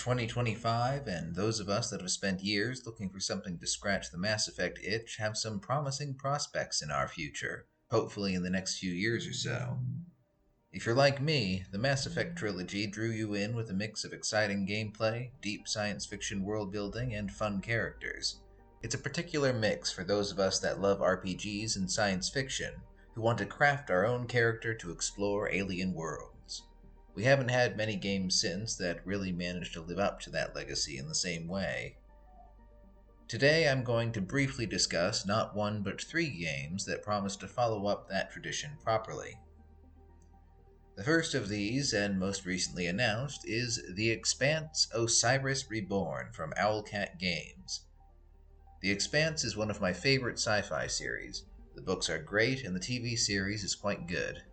2025, and those of us that have spent years looking for something to scratch the Mass Effect itch have some promising prospects in our future, hopefully in the next few years or so. If you're like me, the Mass Effect trilogy drew you in with a mix of exciting gameplay, deep science fiction world building, and fun characters. It's a particular mix for those of us that love RPGs and science fiction, who want to craft our own character to explore alien worlds. We haven't had many games since that really managed to live up to that legacy in the same way. Today I'm going to briefly discuss not one but three games that promise to follow up that tradition properly. The first of these, and most recently announced, is The Expanse Osiris Reborn from Owlcat Games. The Expanse is one of my favorite sci-fi series. The books are great and the TV series is quite good.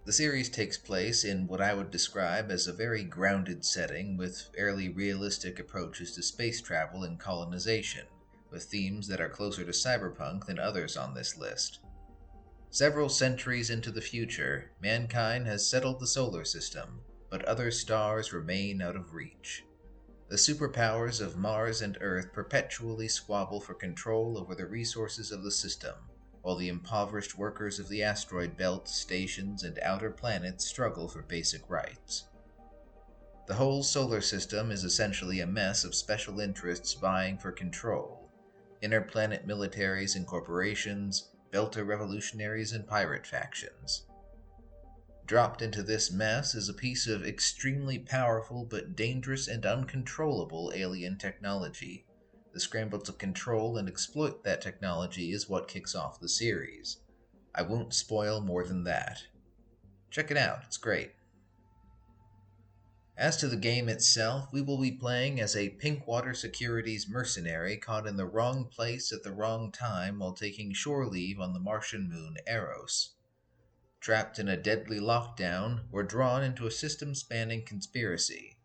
The series takes place in what I would describe as a very grounded setting with fairly realistic approaches to space travel and colonization, with themes that are closer to cyberpunk than others on this list. Several centuries into the future, mankind has settled the solar system, but other stars remain out of reach. The superpowers of Mars and Earth perpetually squabble for control over the resources of the system, while the impoverished workers of the asteroid belt, stations, and outer planets struggle for basic rights. The whole solar system is essentially a mess of special interests vying for control: interplanet militaries and corporations, Belter revolutionaries, and pirate factions. Dropped into this mess is a piece of extremely powerful but dangerous and uncontrollable alien technology. The scramble to control and exploit that technology is what kicks off the series. I won't spoil more than that. Check it out, it's great. As to the game itself, we will be playing as a Pinkwater Securities mercenary caught in the wrong place at the wrong time while taking shore leave on the Martian moon Eros. Trapped in a deadly lockdown, we're drawn into a system-spanning conspiracy.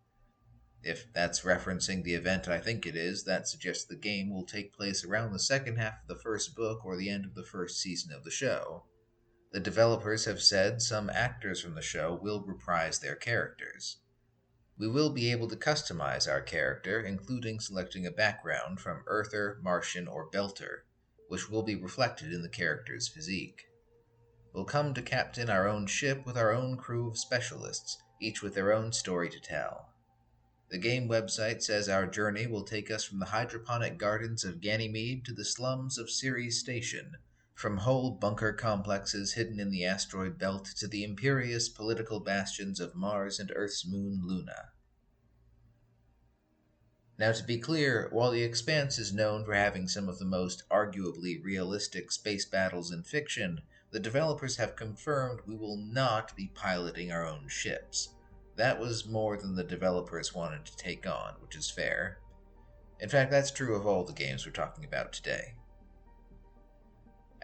If that's referencing the event I think it is, that suggests the game will take place around the second half of the first book or the end of the first season of the show. The developers have said some actors from the show will reprise their characters. We will be able to customize our character, including selecting a background from Earther, Martian, or Belter, which will be reflected in the character's physique. We'll come to captain our own ship with our own crew of specialists, each with their own story to tell. The game website says our journey will take us from the hydroponic gardens of Ganymede to the slums of Ceres Station, from whole bunker complexes hidden in the asteroid belt to the imperious political bastions of Mars and Earth's moon Luna. Now, to be clear, while The Expanse is known for having some of the most arguably realistic space battles in fiction, the developers have confirmed we will not be piloting our own ships. That was more than the developers wanted to take on, which is fair. In fact, that's true of all the games we're talking about today.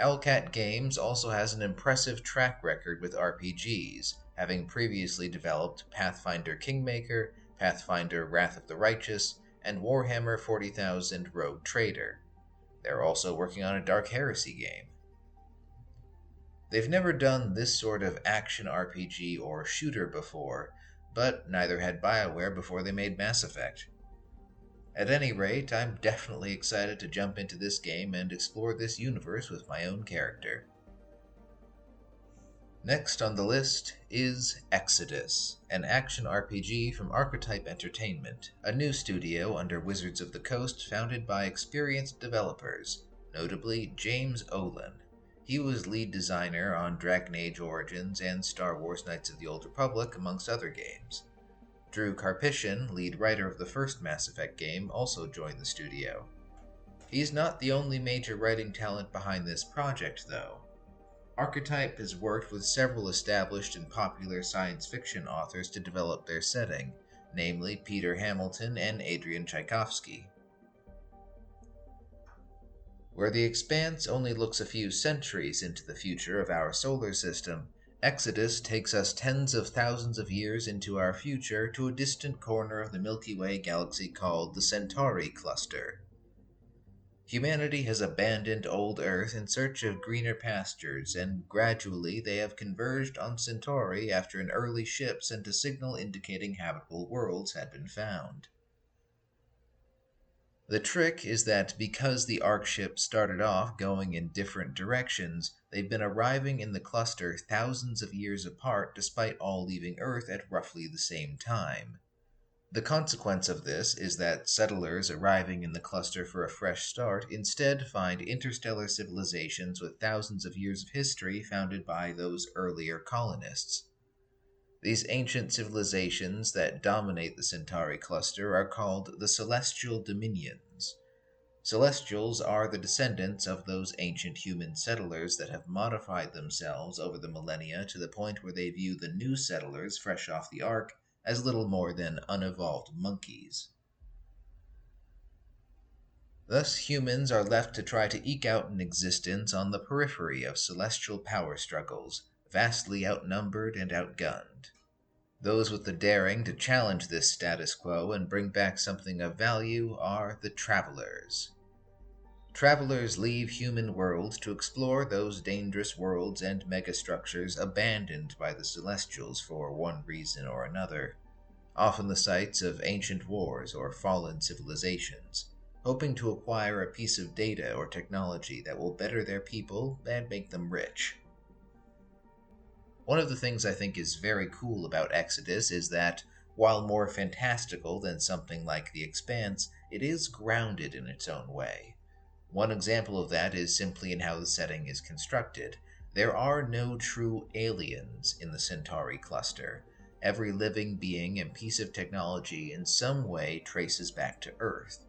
Owlcat Games also has an impressive track record with RPGs, having previously developed Pathfinder Kingmaker, Pathfinder Wrath of the Righteous, and Warhammer 40,000 Rogue Trader. They're also working on a Dark Heresy game. They've never done this sort of action RPG or shooter before, but neither had BioWare before they made Mass Effect. At any rate, I'm definitely excited to jump into this game and explore this universe with my own character. Next on the list is Exodus, an action RPG from Archetype Entertainment, a new studio under Wizards of the Coast founded by experienced developers, notably James Olin. He was lead designer on Dragon Age Origins and Star Wars Knights of the Old Republic, amongst other games. Drew Karpyshyn, lead writer of the first Mass Effect game, also joined the studio. He's not the only major writing talent behind this project, though. Archetype has worked with several established and popular science fiction authors to develop their setting, namely Peter Hamilton and Adrian Tchaikovsky. Where The Expanse only looks a few centuries into the future of our solar system, Exodus takes us tens of thousands of years into our future to a distant corner of the Milky Way galaxy called the Centauri Cluster. Humanity has abandoned old Earth in search of greener pastures, and gradually they have converged on Centauri after an early ship sent a signal indicating habitable worlds had been found. The trick is that because the Ark ships started off going in different directions, they've been arriving in the cluster thousands of years apart despite all leaving Earth at roughly the same time. The consequence of this is that settlers arriving in the cluster for a fresh start instead find interstellar civilizations with thousands of years of history founded by those earlier colonists. These ancient civilizations that dominate the Centauri cluster are called the Celestial Dominions. Celestials are the descendants of those ancient human settlers that have modified themselves over the millennia to the point where they view the new settlers fresh off the Ark as little more than unevolved monkeys. Thus, humans are left to try to eke out an existence on the periphery of celestial power struggles, vastly outnumbered and outgunned. Those with the daring to challenge this status quo and bring back something of value are the Travelers. Travelers leave human worlds to explore those dangerous worlds and megastructures abandoned by the Celestials for one reason or another, often the sites of ancient wars or fallen civilizations, hoping to acquire a piece of data or technology that will better their people and make them rich. One of the things I think is very cool about Exodus is that, while more fantastical than something like The Expanse, it is grounded in its own way. One example of that is simply in how the setting is constructed. There are no true aliens in the Centauri cluster. Every living being and piece of technology in some way traces back to Earth.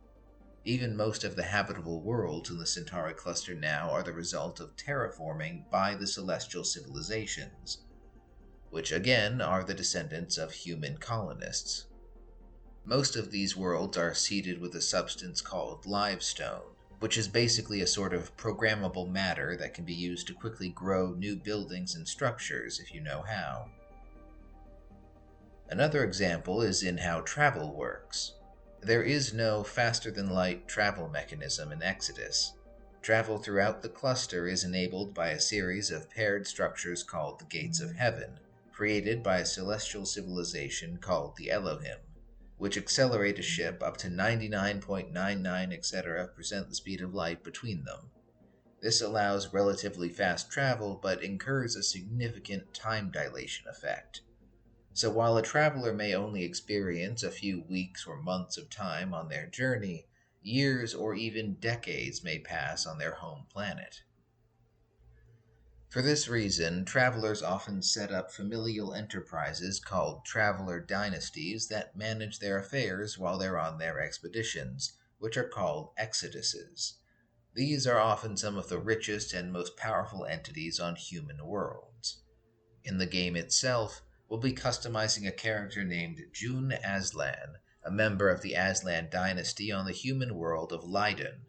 Even most of the habitable worlds in the Centauri cluster now are the result of terraforming by the celestial civilizations, which again are the descendants of human colonists. Most of these worlds are seeded with a substance called limestone, which is basically a sort of programmable matter that can be used to quickly grow new buildings and structures if you know how. Another example is in how travel works. There is no faster-than-light travel mechanism in Exodus. Travel throughout the cluster is enabled by a series of paired structures called the Gates of Heaven, created by a celestial civilization called the Elohim, which accelerate a ship up to 99.99 etc% the speed of light between them. This allows relatively fast travel, but incurs a significant time dilation effect. So while a traveler may only experience a few weeks or months of time on their journey, years or even decades may pass on their home planet. For this reason, travelers often set up familial enterprises called traveler dynasties that manage their affairs while they're on their expeditions, which are called exoduses. These are often some of the richest and most powerful entities on human worlds. In the game itself, we'll be customizing a character named June Aslan, a member of the Aslan dynasty on the human world of Lydon.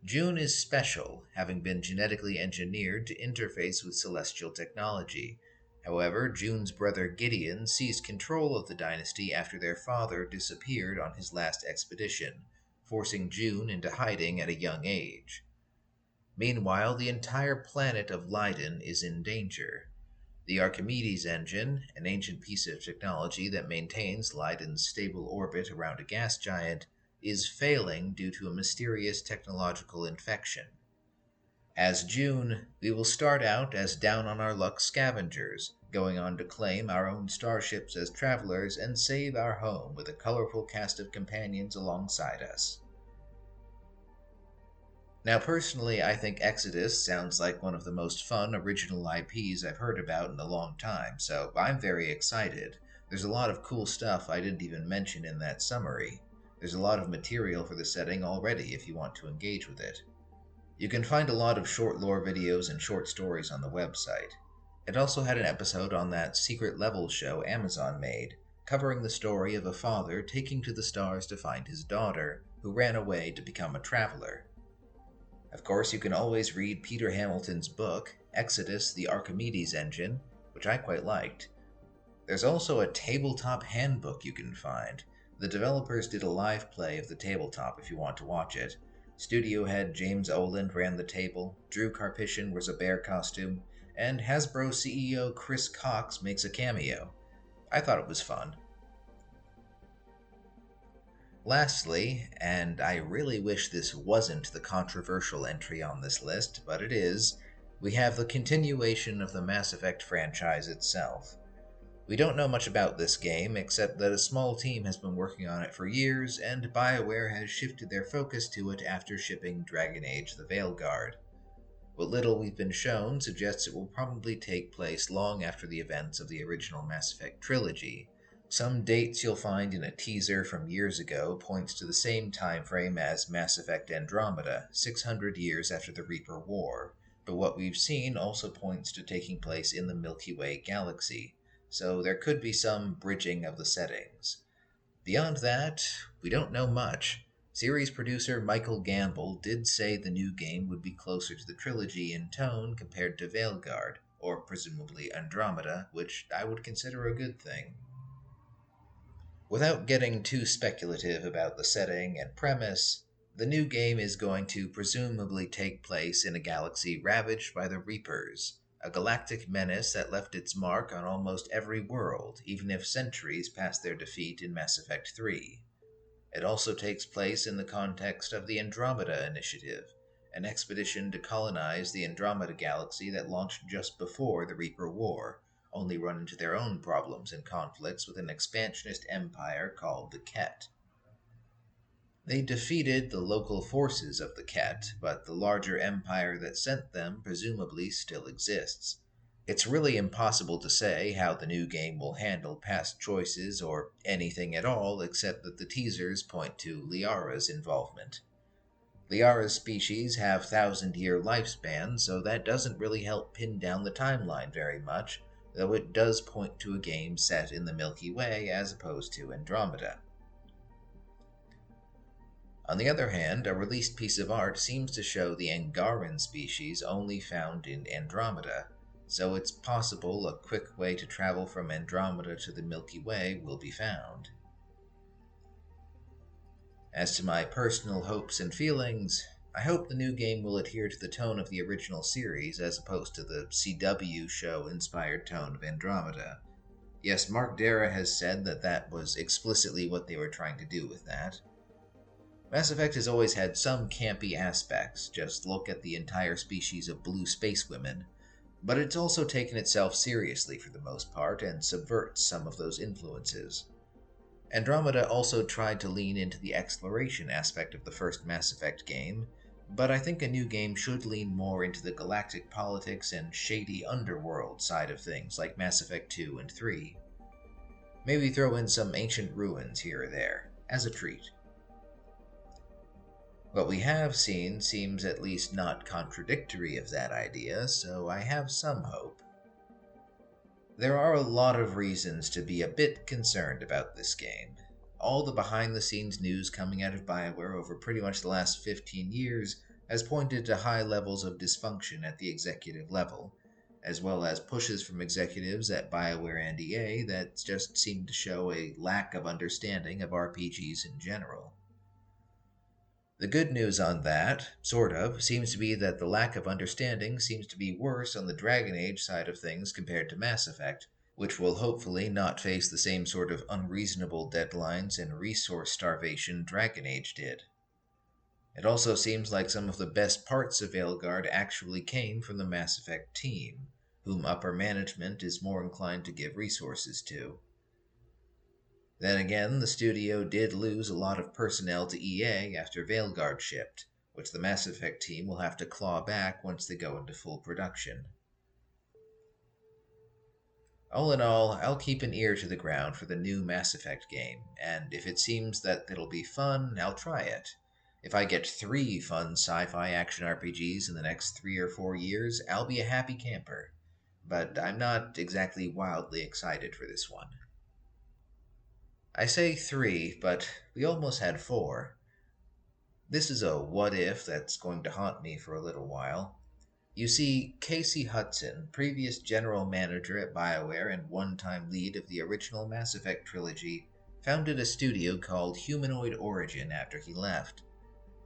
June is special, having been genetically engineered to interface with celestial technology. However, June's brother Gideon seized control of the dynasty after their father disappeared on his last expedition, forcing June into hiding at a young age. Meanwhile, the entire planet of Lydon is in danger. The Archimedes engine, an ancient piece of technology that maintains Lydon's stable orbit around a gas giant, is failing due to a mysterious technological infection. As June, we will start out as down-on-our-luck scavengers, going on to claim our own starships as travelers and save our home with a colorful cast of companions alongside us. Now, personally, I think Exodus sounds like one of the most fun original IPs I've heard about in a long time, so I'm very excited. There's a lot of cool stuff I didn't even mention in that summary. There's a lot of material for the setting already if you want to engage with it. You can find a lot of short lore videos and short stories on the website. It also had an episode on that secret level show Amazon made, covering the story of a father taking to the stars to find his daughter, who ran away to become a traveler. Of course, you can always read Peter Hamilton's book, Exodus, the Archimedes Engine, which I quite liked. There's also a tabletop handbook you can find. The developers did a live play of the tabletop if you want to watch it. Studio head James Oland ran the table, Drew Karpyshyn wears a bear costume, and Hasbro CEO Chris Cox makes a cameo. I thought it was fun. Lastly, and I really wish this wasn't the controversial entry on this list, but it is, we have the continuation of the Mass Effect franchise itself. We don't know much about this game, except that a small team has been working on it for years, and BioWare has shifted their focus to it after shipping Dragon Age the Veilguard. What little we've been shown suggests it will probably take place long after the events of the original Mass Effect trilogy. Some dates you'll find in a teaser from years ago points to the same time frame as Mass Effect Andromeda, 600 years after the Reaper War, but what we've seen also points to taking place in the Milky Way galaxy, so there could be some bridging of the settings. Beyond that, we don't know much. Series producer Michael Gamble did say the new game would be closer to the trilogy in tone compared to Veilguard, or presumably Andromeda, which I would consider a good thing. Without getting too speculative about the setting and premise, the new game is going to presumably take place in a galaxy ravaged by the Reapers, a galactic menace that left its mark on almost every world, even if centuries past their defeat in Mass Effect 3. It also takes place in the context of the Andromeda Initiative, an expedition to colonize the Andromeda galaxy that launched just before the Reaper War, only run into their own problems and conflicts with an expansionist empire called the Ket. They defeated the local forces of the Ket, but the larger empire that sent them presumably still exists. It's really impossible to say how the new game will handle past choices or anything at all, except that the teasers point to Liara's involvement. Liara's species have 1,000-year lifespans, so that doesn't really help pin down the timeline very much, though it does point to a game set in the Milky Way as opposed to Andromeda. On the other hand, a released piece of art seems to show the Angaran species only found in Andromeda, so it's possible a quick way to travel from Andromeda to the Milky Way will be found. As to my personal hopes and feelings, I hope the new game will adhere to the tone of the original series as opposed to the CW show-inspired tone of Andromeda. Yes, Mark Dara has said that was explicitly what they were trying to do with that. Mass Effect has always had some campy aspects, just look at the entire species of blue space women, but it's also taken itself seriously for the most part and subverts some of those influences. Andromeda also tried to lean into the exploration aspect of the first Mass Effect game, but I think a new game should lean more into the galactic politics and shady underworld side of things like Mass Effect 2 and 3. Maybe throw in some ancient ruins here or there, as a treat. What we have seen seems at least not contradictory of that idea, so I have some hope. There are a lot of reasons to be a bit concerned about this game. All the behind-the-scenes news coming out of BioWare over pretty much the last 15 years has pointed to high levels of dysfunction at the executive level, as well as pushes from executives at BioWare and EA that just seem to show a lack of understanding of RPGs in general. The good news on that, sort of, seems to be that the lack of understanding seems to be worse on the Dragon Age side of things compared to Mass Effect, which will hopefully not face the same sort of unreasonable deadlines and resource starvation Dragon Age did. It also seems like some of the best parts of Veilguard actually came from the Mass Effect team, whom upper management is more inclined to give resources to. Then again, the studio did lose a lot of personnel to EA after Veilguard shipped, which the Mass Effect team will have to claw back once they go into full production. All in all, I'll keep an ear to the ground for the new Mass Effect game, and if it seems that it'll be fun, I'll try it. If I get 3 fun sci-fi action RPGs in the next 3 or 4 years, I'll be a happy camper. But I'm not exactly wildly excited for this one. I say 3, but we almost had 4. This is a what if that's going to haunt me for a little while. You see, Casey Hudson, previous general manager at BioWare and one-time lead of the original Mass Effect trilogy, founded a studio called Humanoid Origin after he left.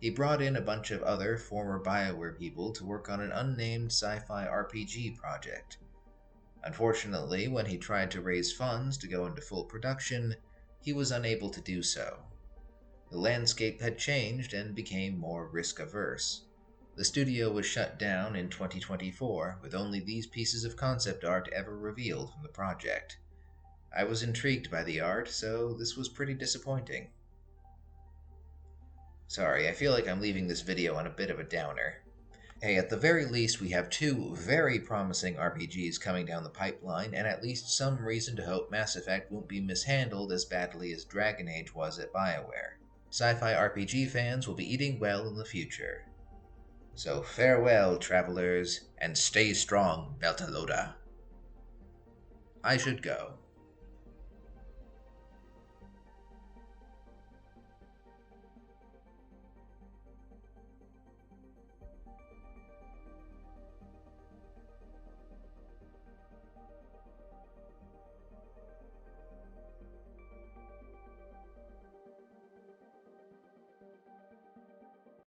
He brought in a bunch of other former BioWare people to work on an unnamed sci-fi RPG project. Unfortunately, when he tried to raise funds to go into full production, he was unable to do so. The landscape had changed and became more risk-averse. The studio was shut down in 2024, with only these pieces of concept art ever revealed from the project. I was intrigued by the art, so this was pretty disappointing. Sorry, I feel like I'm leaving this video on a bit of a downer. Hey, at the very least, we have two very promising RPGs coming down the pipeline, and at least some reason to hope Mass Effect won't be mishandled as badly as Dragon Age was at BioWare. Sci-fi RPG fans will be eating well in the future. So farewell, travelers, and stay strong, Beltalowda. I should go.